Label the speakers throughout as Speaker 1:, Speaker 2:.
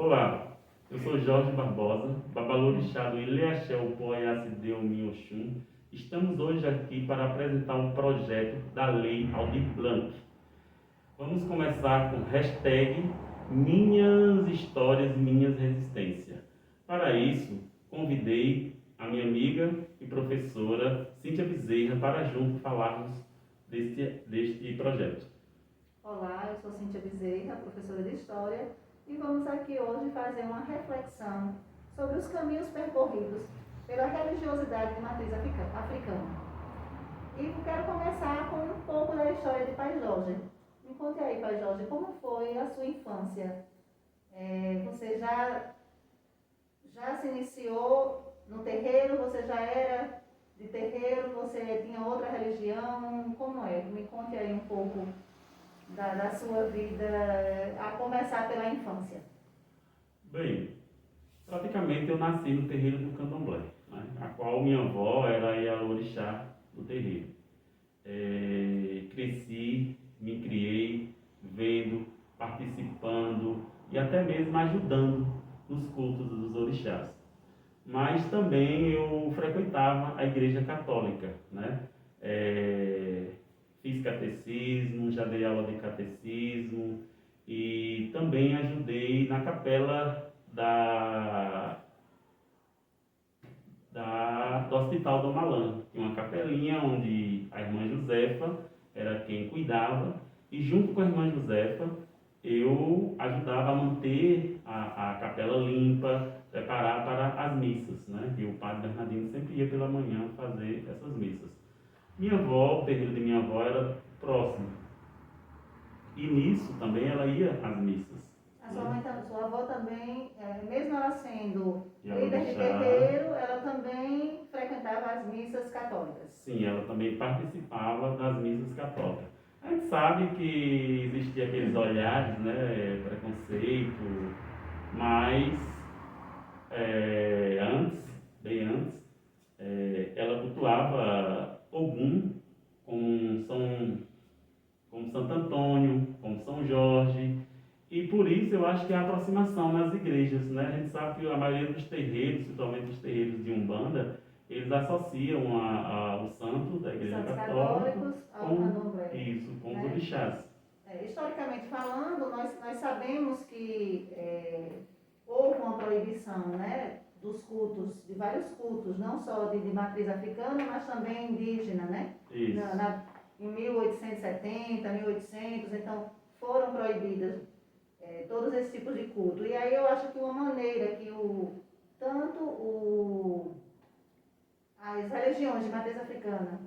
Speaker 1: Olá, eu sou Jorge Barbosa, Babalorixá do Ilê-Axé Upoiasse Deu Oxum. Estamos hoje aqui para apresentar um projeto da Lei Aldir Blanc. Vamos começar com hashtag Minhas Histórias, Minhas Resistências. Para isso, convidei a minha amiga e professora Cíntia Bezerra para junto falarmos deste projeto.
Speaker 2: Olá, eu sou Cíntia Bezerra, professora de História, e vamos aqui hoje fazer uma reflexão sobre os caminhos percorridos pela religiosidade de matriz africana. E quero começar com um pouco da história de Pai Jorge. Me conte aí, Pai Jorge, como foi a sua infância? Você já se iniciou no terreiro? Você já era de terreiro? Você tinha outra religião? Como é? Me conte aí um pouco da sua vida, a começar pela infância.
Speaker 1: Bem, praticamente eu nasci no terreiro do Candomblé, né? A qual minha avó era a Ialorixá do terreiro. Cresci, me criei, vendo, participando e até mesmo ajudando nos cultos dos orixás. Mas também eu frequentava a igreja católica, né? Fiz catecismo, já dei aula de catecismo e também ajudei na capela do Hospital do Malan. Tinha uma capelinha onde a irmã Josefa era quem cuidava e junto com a irmã Josefa eu ajudava a manter a capela limpa, preparar para as missas, né? E o padre Bernardino sempre ia pela manhã fazer essas missas. Minha avó, o terreiro de minha avó era próximo. E nisso também ela ia às missas.
Speaker 2: Sua avó também, mesmo ela sendo líder de
Speaker 1: Ialorixá,
Speaker 2: terreiro, ela também frequentava as missas católicas.
Speaker 1: sim, ela também participava das missas católicas. A gente sabe que existia aqueles olhares, né, preconceito, mas bem antes, ela cultuava Ogum como Santo Antônio, como São Jorge, e por isso eu acho que a aproximação nas igrejas, né? A gente sabe que a maioria dos terreiros, principalmente os terreiros de Umbanda, eles associam o santo da igreja
Speaker 2: Santos
Speaker 1: católica
Speaker 2: católicos ao
Speaker 1: com
Speaker 2: candomblé,
Speaker 1: isso, com os
Speaker 2: né?
Speaker 1: orixás.
Speaker 2: Historicamente falando, nós sabemos que houve uma proibição, né, dos cultos, de vários cultos, não só de matriz africana, mas também indígena, né?
Speaker 1: Isso.
Speaker 2: Em 1870, 1800, então foram proibidas todos esses tipos de culto. E aí eu acho que uma maneira que as religiões de matriz africana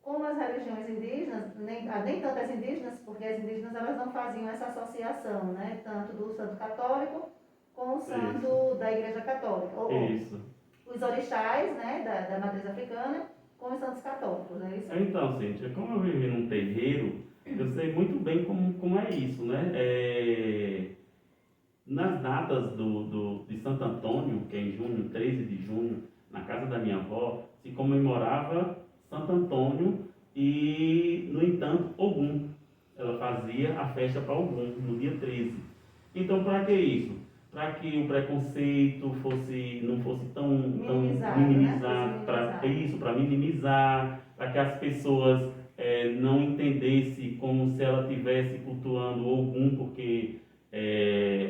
Speaker 2: como as religiões indígenas, nem tanto as indígenas, porque as indígenas elas não faziam essa associação, né? Tanto do santo católico com o santo
Speaker 1: Isso.
Speaker 2: da igreja católica.
Speaker 1: Isso.
Speaker 2: Os orixás, né, da matriz africana com os santos católicos, não é isso?
Speaker 1: Então, Cíntia, como eu vivi num terreiro, eu sei muito bem como é isso, né? Nas datas de Santo Antônio, que é em junho, 13 de junho, na casa da minha avó, se comemorava Santo Antônio e, no entanto, Ogum. Ela fazia a festa para Ogum, no dia 13. Então, para que isso? Para que o preconceito não fosse tão minimizado,
Speaker 2: né?
Speaker 1: para minimizar, para que as pessoas não entendessem como se ela estivesse cultuando Ogum, porque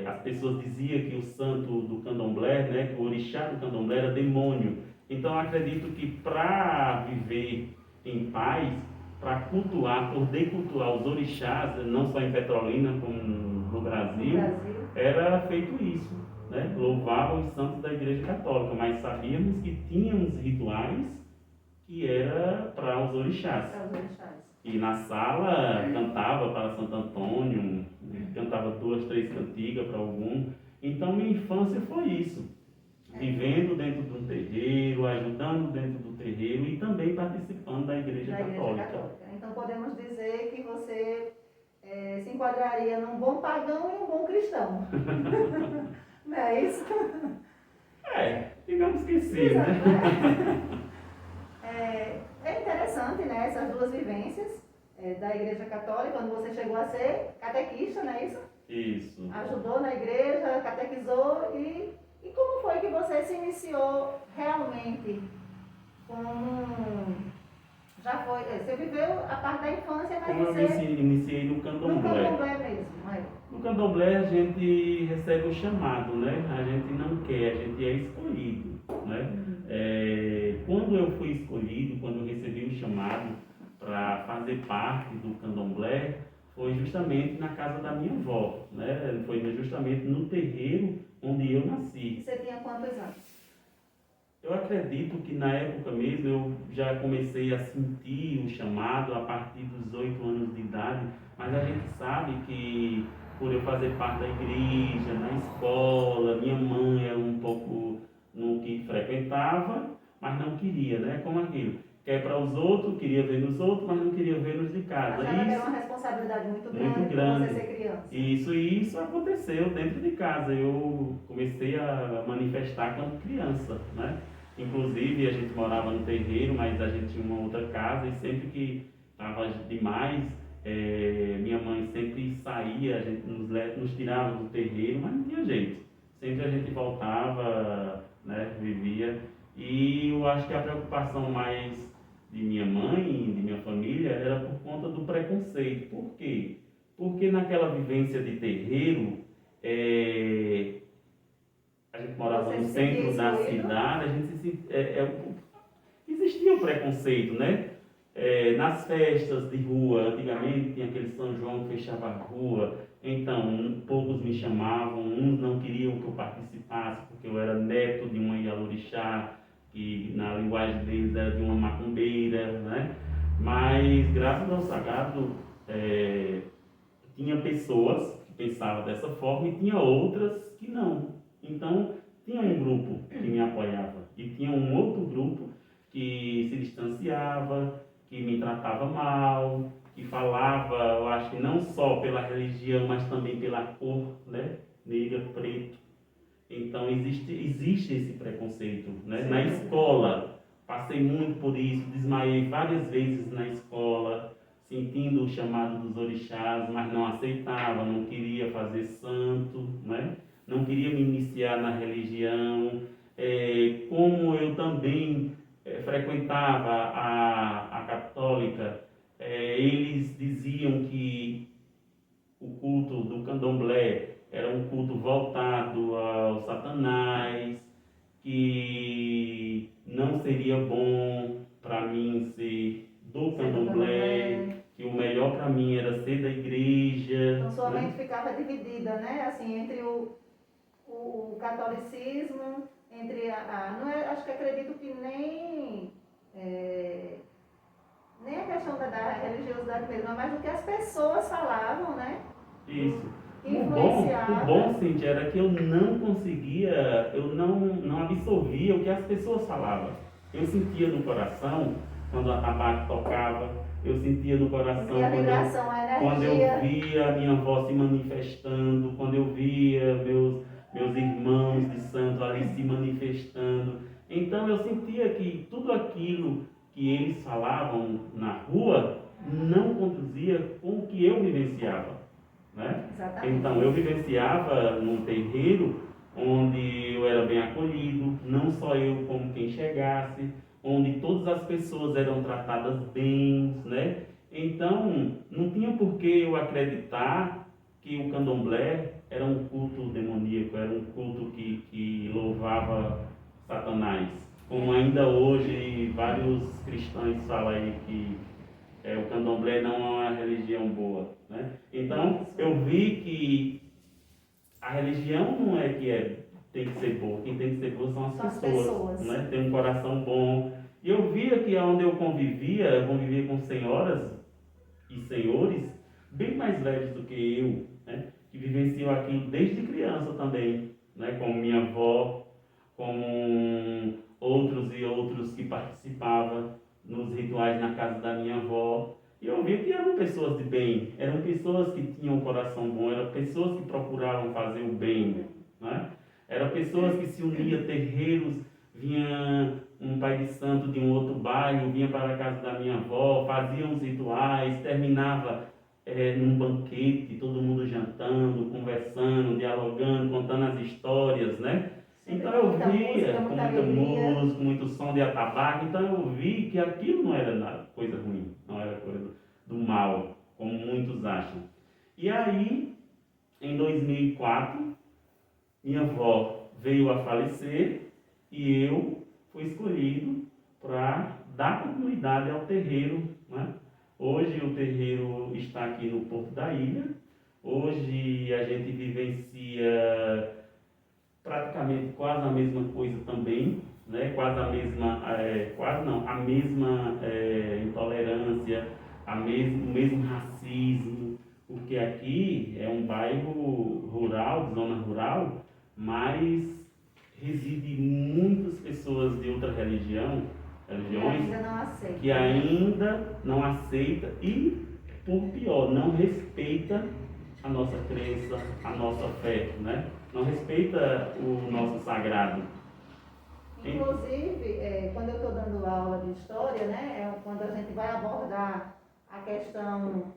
Speaker 1: as pessoas diziam que o santo do candomblé, né, que o orixá do candomblé era demônio. Então, eu acredito que para viver em paz, para cultuar, poder cultuar os orixás, não só em Petrolina, como no Brasil, era feito isso, né? Louvavam os santos da Igreja Católica, mas sabíamos que tínhamos rituais que era para os orixás. E na sala cantava para Santo Antônio, cantava 2, 3 cantigas para algum. Então minha infância foi isso. Vivendo dentro de um terreiro, ajudando dentro do terreiro e também participando da Igreja Católica.
Speaker 2: Então podemos dizer que você se enquadraria num bom pagão e um bom cristão. Não é isso?
Speaker 1: Digamos que sim, né?
Speaker 2: É interessante, né, essas duas vivências da Igreja Católica, quando você chegou a ser catequista, não é isso?
Speaker 1: Isso.
Speaker 2: Ajudou na igreja, catequizou e como foi que você se iniciou realmente com... Já foi, você viveu a parte da infância, mas
Speaker 1: Como eu
Speaker 2: você...
Speaker 1: iniciei no
Speaker 2: No
Speaker 1: candomblé.
Speaker 2: candomblé mesmo, é.
Speaker 1: No candomblé a gente recebe o chamado, né? A gente não quer, a gente é escolhido, né? Quando eu fui escolhido, quando eu recebi o chamado para fazer parte do candomblé, foi justamente na casa da minha avó, né? Foi justamente no terreiro onde eu nasci.
Speaker 2: Você tinha quantos anos?
Speaker 1: Eu acredito que na época mesmo eu já comecei a sentir o chamado a partir dos 8 anos de idade, mas a gente sabe que por eu fazer parte da igreja, na escola, minha mãe era um pouco no que frequentava, mas não queria, né? Como aquilo. Quer para os outros, queria ver nos outros, mas não queria ver nos de casa.
Speaker 2: Mas já era uma responsabilidade muito grande
Speaker 1: muito
Speaker 2: para
Speaker 1: grande.
Speaker 2: você ser criança.
Speaker 1: Isso aconteceu dentro de casa. Eu comecei a manifestar quando criança, né? Inclusive a gente morava no terreiro, mas a gente tinha uma outra casa e sempre que estava demais, minha mãe sempre saía, a gente nos tirava do terreiro, mas não tinha jeito. Sempre a gente voltava, né? Vivia. E eu acho que a preocupação mais de minha mãe e de minha família era por conta do preconceito. Por quê? Porque naquela vivência de terreiro, a gente morava no centro da cidade, a gente existia o preconceito, né? Nas festas de rua, antigamente tinha aquele São João que fechava a rua, então poucos me chamavam, uns não queriam que eu participasse porque eu era neto de uma Ialorixá, que na linguagem deles era de uma macumbeira, né? Mas graças ao sagrado, tinha pessoas que pensavam dessa forma e tinha outras que não. Então, tinha um grupo que me apoiava e tinha um outro grupo que se distanciava, que me tratava mal, que falava, eu acho que não só pela religião, mas também pela cor, né? Negra, preto. Então, existe esse preconceito, né? Na escola, passei muito por isso, desmaiei várias vezes na escola, sentindo o chamado dos orixás, mas não aceitava, não queria fazer santo, né? Não queria me iniciar na religião. Como eu também frequentava a católica, eles diziam que o culto do candomblé era um culto voltado ao Satanás, que não seria bom para mim ser do candomblé, que o melhor para mim era ser da igreja.
Speaker 2: Então sua mente ficava dividida, né? Assim, entre o catolicismo, entre não é, acho que acredito que nem a questão da religiosidade mesmo, mas o que as pessoas falavam, né?
Speaker 1: Isso.
Speaker 2: Influenciava.
Speaker 1: O bom, Cintia, era que eu não conseguia, eu não absorvia o que as pessoas falavam. Eu sentia no coração, quando a tabaco tocava, eu sentia no coração quando eu via a minha avó se manifestando, quando eu via meus irmãos de santo ali se manifestando. Então eu sentia que tudo aquilo que eles falavam na rua não conduzia com o que eu vivenciava, né? Então eu vivenciava num terreiro onde eu era bem acolhido, não só eu como quem chegasse, onde todas as pessoas eram tratadas bem, né? Então não tinha por que eu acreditar que o candomblé era um culto demoníaco, era um culto que louvava Satanás, como ainda hoje vários cristãos falam aí que o candomblé não é uma religião boa, né? Então eu vi que a religião não é que tem que ser boa, quem tem que ser boa são as pessoas, né? Tem um coração bom. E eu via que onde eu convivia com senhoras e senhores bem mais velhos do que eu, né? Que vivenciam aquilo desde criança também, né? Como minha avó, como outros e outros que participavam nos rituais na casa da minha avó. E eu vi que eram pessoas de bem, eram pessoas que tinham um coração bom, eram pessoas que procuravam fazer o bem, né? Eram pessoas que se uniam, terreiros, vinha um pai de santo de um outro bairro, vinha para a casa da minha avó, faziam os rituais, terminava num banquete, todo mundo jantando, conversando, dialogando, contando as histórias, né? Então eu via com muita música, com muito som de atabaque, então eu vi que aquilo não era nada, coisa ruim, não era coisa do mal, como muitos acham. E aí, em 2004, minha avó veio a falecer e eu fui escolhido para dar continuidade ao terreiro, né? Hoje o terreiro está aqui no Porto da Ilha. Hoje a gente vivencia praticamente quase a mesma coisa também, né? Quase a mesma, a mesma intolerância, o mesmo racismo, porque aqui é um bairro rural, de zona rural, mas reside muitas pessoas de outra religiões que ainda não aceita e, por pior, não respeita a nossa crença, a nossa fé, né? Não respeita o nosso sagrado.
Speaker 2: Inclusive, quando eu estou dando aula de história, né, quando a gente vai abordar a questão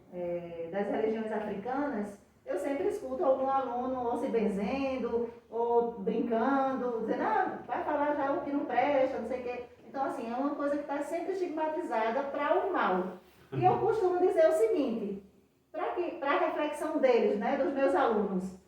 Speaker 2: das religiões africanas, eu sempre escuto algum aluno ou se benzendo, ou brincando, dizendo, vai falar já o que não presta, não sei o quê. Então, assim, é uma coisa que está sempre estigmatizada para o mal. E eu costumo dizer o seguinte, para a reflexão deles, né, dos meus alunos,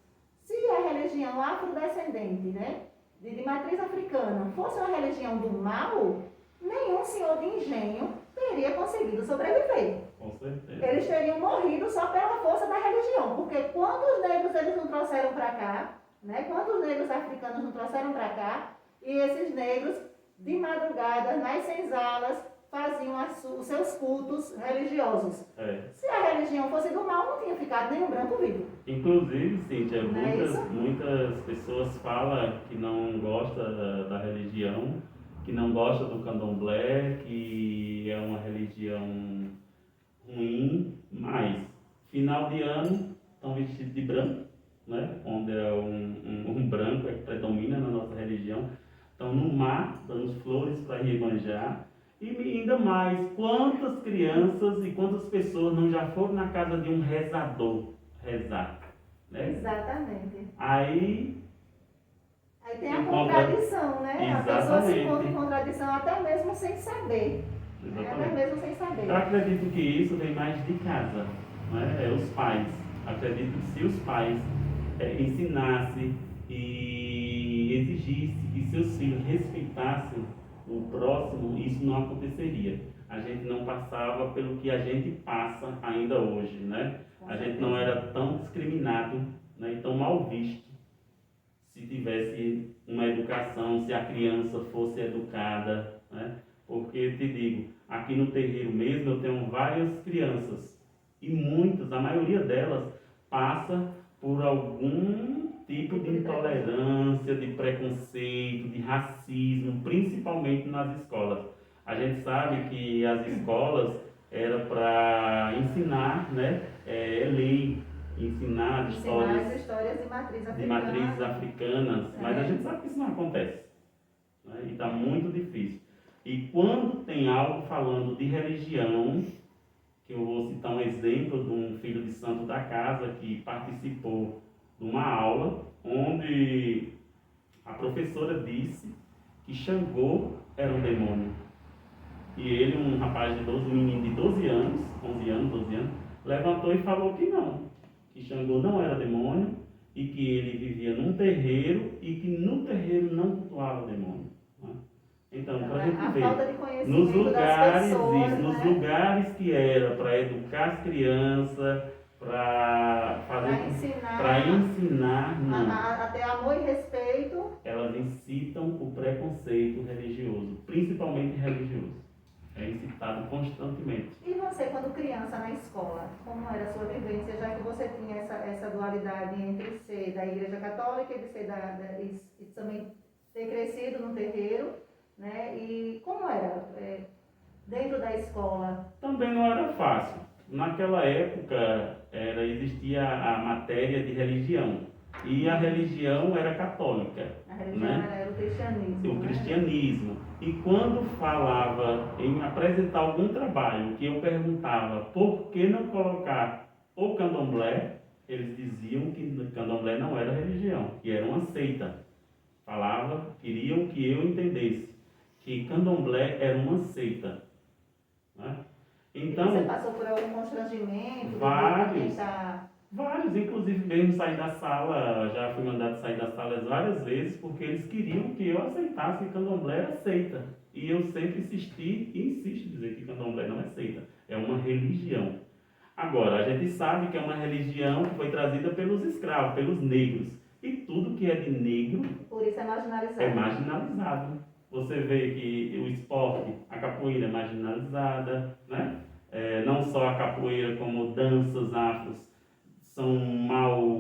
Speaker 2: se a religião afrodescendente, né, de matriz africana, fosse uma religião do mal, nenhum senhor de engenho teria conseguido sobreviver.
Speaker 1: Com certeza.
Speaker 2: Eles teriam morrido só pela força da religião, porque quantos negros eles não trouxeram para cá, né, quantos negros africanos não trouxeram para cá, e esses negros, de madrugada, nas senzalas, faziam os seus cultos religiosos. Se a religião fosse do mal, não tinha ficado nenhum branco vivo.
Speaker 1: Inclusive, Cíntia, muitas pessoas falam que não gostam da religião, que não gostam do candomblé, que é uma religião ruim, mas final de ano estão vestidos de branco, né? Onde é um branco que predomina na nossa religião. Estão no mar, dando flores para Iemanjá. E ainda mais, quantas crianças e quantas pessoas não já foram na casa de um rezador rezar, né?
Speaker 2: Exatamente.
Speaker 1: Aí
Speaker 2: tem a contradição, né?
Speaker 1: Exatamente.
Speaker 2: A pessoa se encontra em contradição até mesmo sem saber. Até mesmo sem saber.
Speaker 1: Eu acredito que isso vem mais de casa, né? Os pais. Acredito que se os pais ensinassem e exigissem que seus filhos respeitassem o próximo, isso não aconteceria. A gente não passava pelo que a gente passa ainda hoje, né? A gente não era tão discriminado, né, e tão mal visto se tivesse uma educação, se a criança fosse educada, né? Porque, te digo, aqui no terreiro mesmo eu tenho várias crianças e muitas, a maioria delas, passa por algum tipo de intolerância, de preconceito, de racismo, principalmente nas escolas. A gente sabe que as escolas era para ensinar, né, lei, ensinar
Speaker 2: as histórias
Speaker 1: de matrizes africanas, mas a gente sabe que isso não acontece, né, e está muito difícil. E quando tem algo falando de religião, que eu vou citar um exemplo de um filho de santo da casa que participou de uma aula onde a professora disse que Xangô era um demônio. E ele, um rapaz de 12, um menino de 12 anos, 11 anos, 12 anos, levantou e falou que não, que Xangô não era demônio e que ele vivia num terreiro e que no terreiro não cultuava o demônio. Né? Então, para a gente ver, nos lugares que era para educar as crianças, para ensinar
Speaker 2: a ter amor e respeito,
Speaker 1: elas incitam o preconceito religioso, principalmente religioso. É incitado constantemente.
Speaker 2: E você, quando criança na escola, como era a sua vivência, já que você tinha essa dualidade entre ser da Igreja Católica e de ser e também ter crescido no terreiro, né? E como era dentro da escola?
Speaker 1: Também não era fácil. Naquela época existia a matéria de religião e a religião era católica.
Speaker 2: A religião era o cristianismo.
Speaker 1: O cristianismo. E quando falava em apresentar algum trabalho, que eu perguntava por que não colocar O candomblé, eles diziam que o candomblé não era religião, que era uma seita. Queriam que eu entendesse que candomblé era uma seita. Né? Então,
Speaker 2: e você passou por algum constrangimento?
Speaker 1: vários, vários, inclusive mesmo sair da sala, já fui mandado sair das salas várias vezes, porque eles queriam que eu aceitasse que candomblé era seita. E eu sempre insisti e insisto em dizer que candomblé não é seita, é uma religião. Agora, a gente sabe que é uma religião que foi trazida pelos escravos, pelos negros. E tudo que é de negro
Speaker 2: Por isso é marginalizado.
Speaker 1: é marginalizado. Você vê que o esporte, a capoeira é marginalizada, né? Não só a capoeira, como danças afros são mal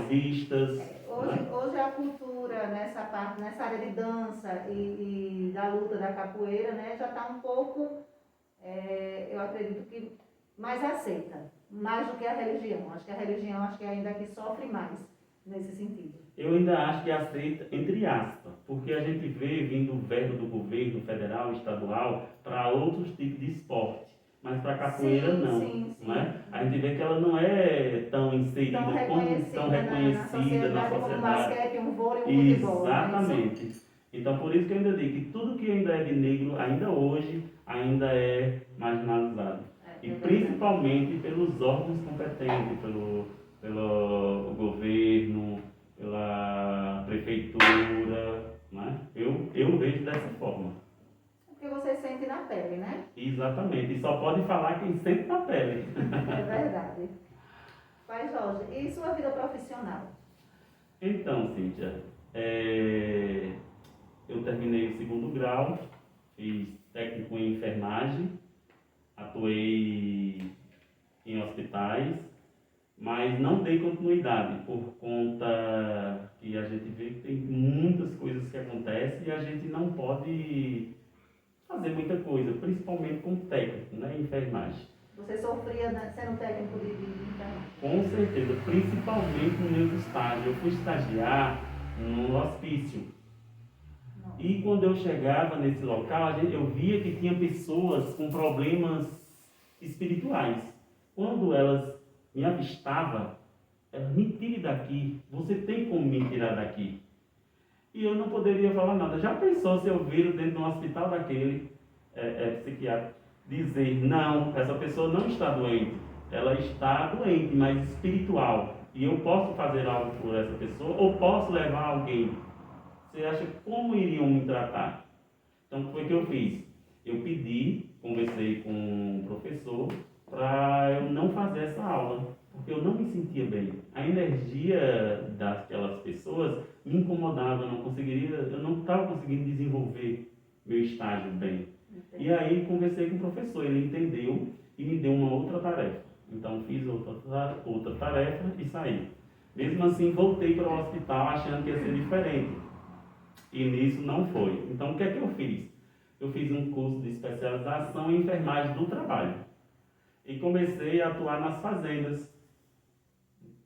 Speaker 1: vistas.
Speaker 2: Hoje a cultura nessa parte, nessa área de dança e da luta da capoeira, né, já está um pouco, eu acredito que mais aceita, mais do que a religião. Acho que a religião ainda que sofre mais nesse sentido.
Speaker 1: Eu ainda acho que é aceita, entre aspas, porque a gente vê vindo verbo do governo federal, estadual, para outros tipos de esporte. Mas para a capoeira não.
Speaker 2: Sim.
Speaker 1: Né? A gente vê que ela não é tão inserida, tão reconhecida na sociedade.
Speaker 2: Como um basquete, um vôlei, um futebol.
Speaker 1: Exatamente.
Speaker 2: Né?
Speaker 1: Então por isso que eu ainda digo que tudo que ainda é de negro, ainda hoje, ainda é marginalizado. E principalmente pelos órgãos competentes, pelo governo, pela prefeitura, né? Eu vejo dessa forma.
Speaker 2: Porque você sente na pele, né?
Speaker 1: Exatamente, e só pode falar quem sente na pele.
Speaker 2: É verdade. Pai Jorge, e sua vida profissional?
Speaker 1: Então, Cíntia, eu terminei o 2º grau, fiz técnico em enfermagem, atuei em hospitais, mas não dei continuidade por conta que a gente vê que tem muitas coisas que acontecem e a gente não pode fazer muita coisa, principalmente como técnico, né, em enfermagem.
Speaker 2: Você sofria sendo técnico de enfermagem?
Speaker 1: Com certeza, principalmente no meu estágio. Eu fui estagiar no hospício. Não. E quando eu chegava nesse local, eu via que tinha pessoas com problemas espirituais. Quando elas me avistavam, elas me tirem daqui, você tem como me tirar daqui? E eu não poderia falar nada. Já pensou se eu vir dentro de um hospital daquele, psiquiatra, dizer, não, essa pessoa não está doente, ela está doente, mas espiritual, e eu posso fazer algo por essa pessoa, ou posso levar alguém? Você acha como iriam me tratar? Então, o que foi que eu fiz? Eu pedi, conversei com o professor, para eu não fazer essa aula, porque eu não me sentia bem. A energia daquelas pessoas me incomodava, eu não estava conseguindo desenvolver meu estágio bem. Entendi. E aí conversei com o professor, ele entendeu e me deu uma outra tarefa. Então fiz outra tarefa e saí. Mesmo assim voltei para o hospital achando que ia ser diferente. E nisso não foi. Então o que é que eu fiz? Eu fiz um curso de especialização em enfermagem do trabalho. E comecei a atuar nas fazendas.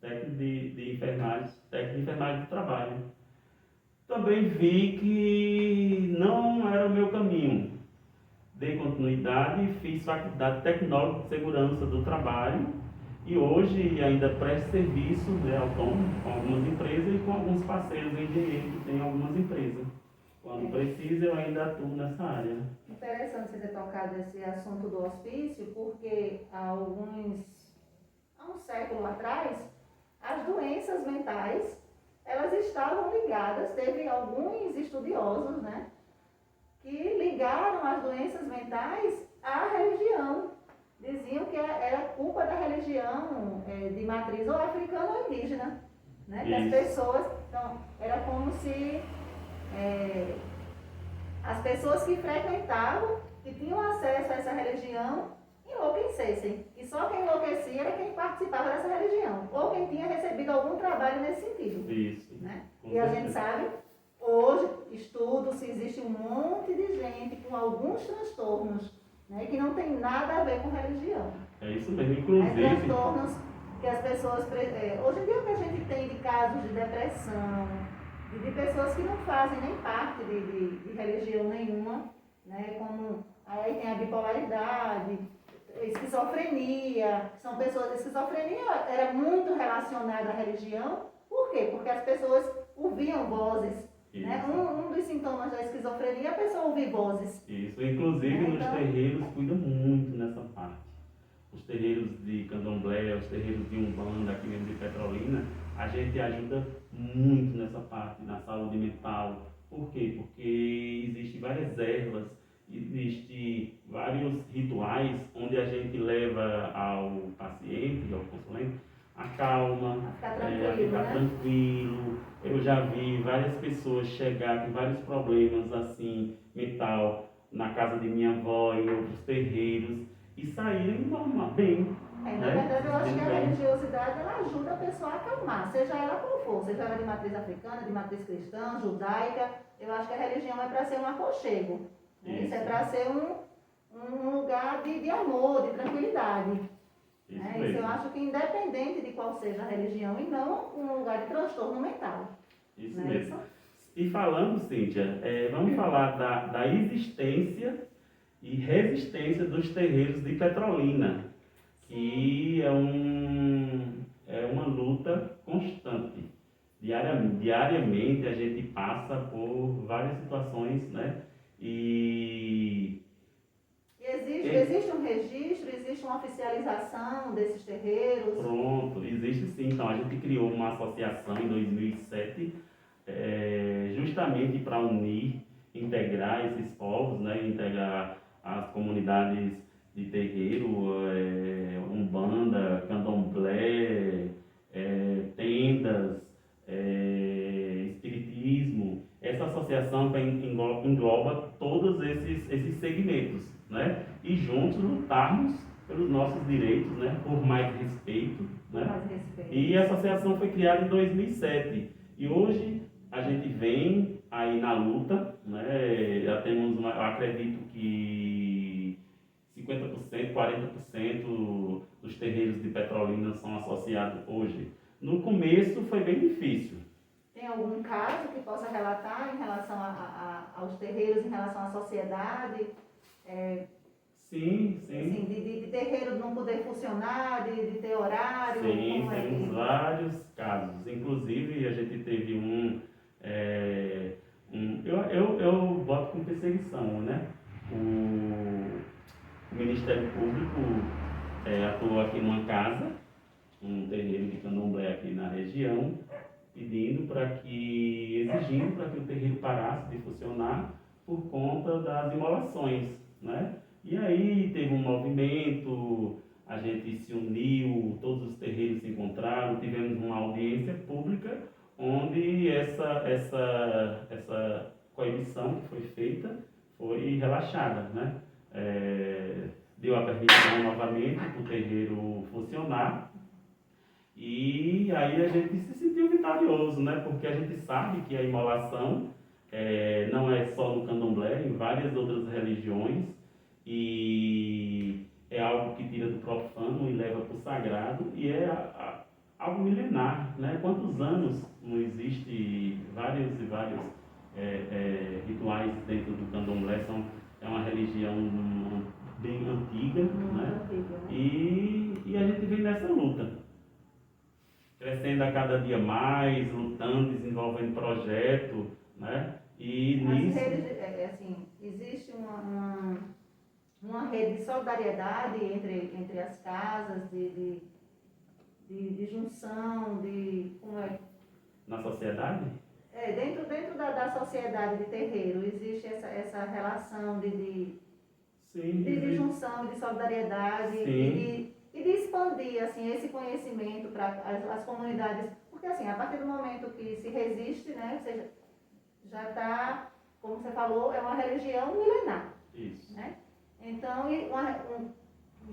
Speaker 1: Técnico de enfermagem do trabalho. Também vi que não era o meu caminho. Dei continuidade, fiz faculdade tecnológica de segurança do trabalho e hoje ainda presto serviço, né, autônomo com algumas empresas e com alguns parceiros engenheiros que tem algumas empresas. Quando precisa, eu ainda atuo nessa área.
Speaker 2: Interessante você ter tocado esse assunto do hospício, porque há um século atrás, as doenças mentais, elas estavam ligadas, teve alguns estudiosos, né, que ligaram as doenças mentais à religião. Diziam que era culpa da religião de matriz ou africana ou indígena. Né? Que as pessoas, então, era como se as pessoas que frequentavam, que tinham acesso a essa religião, enlouquecessem. E só quem enlouquecia era quem participava dessa religião, ou quem tinha recebido algum trabalho nesse sentido.
Speaker 1: Isso.
Speaker 2: Né? E a gente sabe, hoje, estudos, existe um monte de gente com alguns transtornos, né, que não tem nada a ver com religião.
Speaker 1: É isso mesmo, inclusive.
Speaker 2: Transtornos que as pessoas... hoje em dia o que a gente tem de casos de depressão, de pessoas que não fazem nem parte de religião nenhuma, né, como aí tem a bipolaridade, esquizofrenia, são pessoas, a esquizofrenia era muito relacionada à religião, por quê? Porque as pessoas ouviam vozes, né? Um dos sintomas da esquizofrenia é a pessoa ouvir vozes.
Speaker 1: Isso, inclusive nos terreiros cuidam muito nessa parte. Os terreiros de candomblé, os terreiros de umbanda, aqui mesmo de Petrolina, a gente ajuda muito nessa parte, na saúde mental. Por quê? Porque existem várias ervas, existem vários rituais onde a gente leva ao paciente, ao consulente, a calma, a ficar tranquilo. Eu já vi várias pessoas chegar com vários problemas assim, mental, na casa de minha avó, em outros terreiros, e saírem normal, bem.
Speaker 2: Na verdade, eu acho que a religiosidade ela ajuda a pessoa a acalmar, seja ela qual for, seja ela de matriz africana, de matriz cristã, judaica. Eu acho que a religião é para ser um aconchego. Isso é para ser um lugar de amor, de tranquilidade. Isso eu acho que independente de qual seja a religião, e não um lugar de transtorno mental.
Speaker 1: Isso mesmo. E falando, Cíntia, vamos falar da existência e resistência dos terreiros de Petrolina, que é uma luta constante. Diariamente a gente passa por várias situações, né?
Speaker 2: Existe um registro, existe uma oficialização desses terreiros?
Speaker 1: Pronto, existe sim. Então a gente criou uma associação em 2007, justamente para unir, integrar esses povos, né? Integrar as comunidades de terreiro, umbanda, candomblé, tendas, espiritismo. Essa associação engloba todos esses segmentos, né? E juntos lutarmos pelos nossos direitos, né? Por mais respeito, né? E a associação foi criada em 2007 e hoje a gente vem aí na luta, né? Já temos, eu acredito que 50%, 40% dos terreiros de Petrolina são associados hoje. No começo foi bem difícil.
Speaker 2: Tem algum caso que possa relatar em relação aos terreiros, em relação à sociedade?
Speaker 1: Sim.
Speaker 2: Assim, de terreiro não poder funcionar, de ter horário?
Speaker 1: Sim, temos vários casos. Inclusive, a gente teve eu boto com perseguição, né? O Ministério Público atuou aqui numa casa, um terreiro de candomblé aqui na região, exigindo para que o terreiro parasse de funcionar por conta das imolações, né? E aí teve um movimento, a gente se uniu, todos os terreiros se encontraram, tivemos uma audiência pública onde essa coibição que foi feita foi relaxada, né? Deu a permissão novamente para o terreiro funcionar. E aí a gente se sentiu vitorioso, né? Porque a gente sabe que a imolação não é só no candomblé, em várias outras religiões, e é algo que tira do profano e leva para o sagrado, e é algo milenar, né? Quantos anos não existe vários e vários rituais dentro do candomblé, é uma religião bem antiga, né? E a gente vem nessa luta, crescendo a cada dia mais, lutando, desenvolvendo projeto, né? E
Speaker 2: nisso... assim, existe uma rede de solidariedade entre as casas, de junção, como é?
Speaker 1: Na sociedade?
Speaker 2: Dentro da sociedade de terreiro, existe essa relação de junção, de solidariedade e de expandir assim, esse conhecimento para as comunidades, porque assim, a partir do momento que se resiste, né, ou seja, já está, como você falou, é uma religião milenar.
Speaker 1: Isso.
Speaker 2: Né? Então,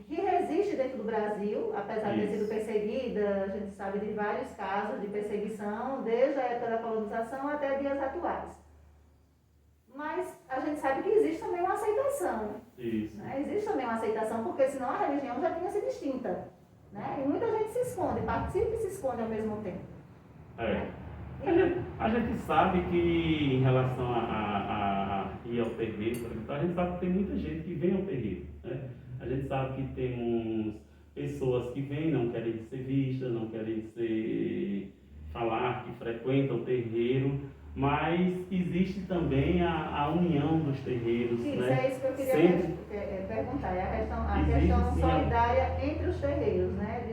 Speaker 2: que resiste dentro do Brasil, apesar de ter sido perseguida, a gente sabe de vários casos de perseguição, desde a época da colonização até dias atuais. Mas a gente sabe que existe também uma aceitação.
Speaker 1: Isso.
Speaker 2: Né? Existe também uma aceitação, porque senão a religião já tinha sido extinta. Né? E muita gente se esconde, participa e se esconde ao mesmo tempo.
Speaker 1: A gente sabe que em relação a ir ao terreiro, a gente sabe que tem muita gente que vem ao terreiro. Né? A gente sabe que temos pessoas que vêm, não querem ser vistas, não querem falar que frequentam o terreiro, mas existe também a união dos terreiros,
Speaker 2: Isso,
Speaker 1: né?
Speaker 2: é isso que eu queria
Speaker 1: Sempre
Speaker 2: perguntar, é a
Speaker 1: existe
Speaker 2: questão
Speaker 1: sim
Speaker 2: solidária entre os terreiros, né?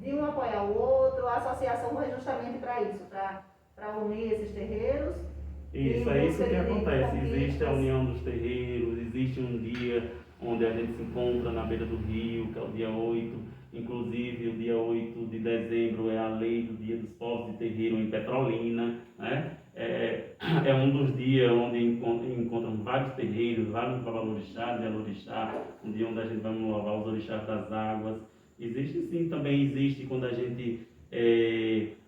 Speaker 2: De um apoiar o outro, a associação foi justamente para isso, para unir esses terreiros.
Speaker 1: isso,
Speaker 2: Em
Speaker 1: é isso
Speaker 2: busca
Speaker 1: que
Speaker 2: de
Speaker 1: acontece. Existe a
Speaker 2: conquistas.
Speaker 1: união dos terreiros, existe um dia onde a gente se encontra na beira do rio, que é o dia 8. Inclusive, o dia 8 de dezembro é a lei do Dia dos Povos de Terreiro em Petrolina, né? É um dos dias onde encontram vários terreiros, vários babalorixás e alorixá, um dia onde a gente vai louvar os orixás das águas. Existe sim, também existe quando a gente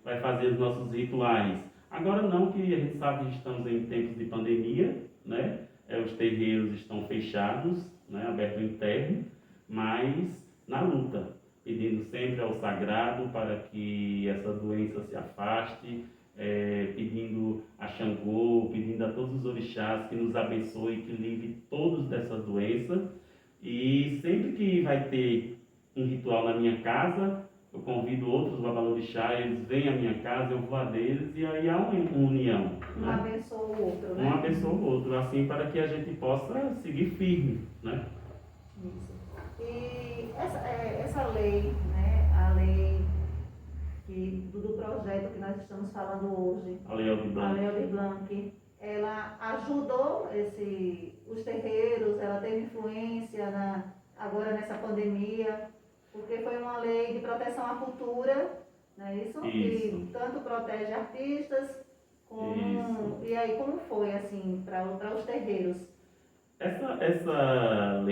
Speaker 1: vai fazer os nossos rituais. Agora não, que a gente sabe que estamos em tempos de pandemia, né? Os terreiros estão fechados, né? Aberto interno, mas na luta, pedindo sempre ao sagrado para que essa doença se afaste, pedindo a Xangô, pedindo a todos os orixás que nos abençoe, que livre todos dessa doença. E sempre que vai ter um ritual na minha casa, eu convido outros babalorixá, eles vêm à minha casa, eu vou a deles e aí há uma união,
Speaker 2: Um
Speaker 1: né?
Speaker 2: abençoa o outro,
Speaker 1: Um
Speaker 2: né?
Speaker 1: abençoa o outro, assim para que a gente possa seguir firme, né?
Speaker 2: Isso. E essa lei, né? A lei do projeto que nós estamos falando hoje,
Speaker 1: A Lei Aldir
Speaker 2: a
Speaker 1: Blanc.
Speaker 2: Lei Aldir Blanc, ela ajudou os terreiros, ela teve influência agora nessa pandemia, porque foi uma lei de proteção à cultura, não é isso?
Speaker 1: Isso.
Speaker 2: Que tanto protege artistas,
Speaker 1: Isso.
Speaker 2: e aí como foi assim para os terreiros?
Speaker 1: Essa lei